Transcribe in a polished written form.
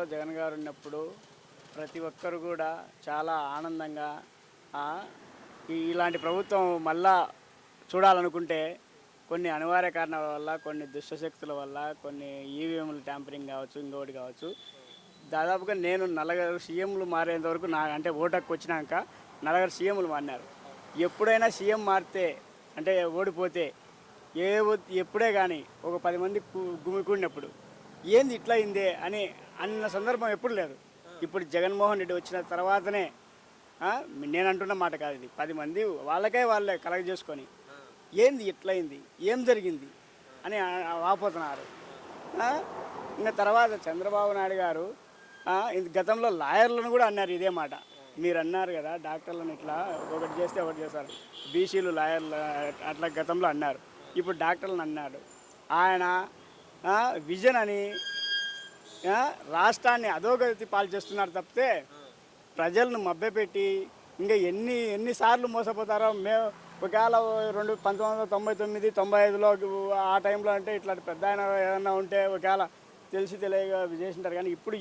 ప్రభుత్వంలో జగన్ గారు ఉన్నప్పుడు ప్రతి ఒక్కరు కూడా చాలా ఆనందంగా ఆ, ఇలాంటి ప్రభుత్వం మళ్ళా చూడాలనుకుంటే కొన్ని అనివార్య కారణాల వల్ల, కొన్ని దుష్టశక్తుల వల్ల, కొన్ని ఈవీఎంలు ట్యాంపరింగ్ కావచ్చు, ఇంకొకటి కావచ్చు. దాదాపుగా నేను నలుగురు సీఎంలు మారేంత వరకు నా అంటే ఓటకు వచ్చినాక నలుగురు సీఎంలు మారినారు. ఎప్పుడైనా సీఎం మారితే అంటే ఓడిపోతే ఎప్పుడే కానీ ఒక 10 మంది గుమికూడినప్పుడు ఏంది ఇట్లా అయిందే అని అన్న సందర్భం ఎప్పుడు లేదు. ఇప్పుడు జగన్మోహన్ రెడ్డి వచ్చిన తర్వాతనే ఆ, నేను అంటున్న మాట కాదు ఇది. 10 మంది వాళ్ళే కలెక్ట్ చేసుకొని ఏంది ఇట్లయింది, ఏం జరిగింది అని వాపోతున్నారు. ఆ, ఇంకా తర్వాత చంద్రబాబు నాయుడు గారు గతంలో లాయర్లను కూడా అన్నారు ఇదే మాట. మీరు అన్నారు కదా డాక్టర్లను ఇట్లా ఒకటి చేస్తే ఒకటి చేస్తారు, బీసీలు లాయర్లు అట్లా గతంలో అన్నారు. ఇప్పుడు డాక్టర్లను అన్నాడు ఆయన. విజన్ అని రాష్ట్రాన్ని అధోగతి పాలు చేస్తున్నారు తప్పితే ప్రజలను మభ్యపెట్టి ఇంకా ఎన్నిసార్లు మోసపోతారో. మేము ఒకవేళ 1999, 95లో ఆ టైంలో అంటే ఇట్లాంటి పెద్ద ఆయన ఏదన్నా ఉంటే ఒకవేళ తెలిసి తెలియక చేసింటారు. కానీ ఇప్పుడు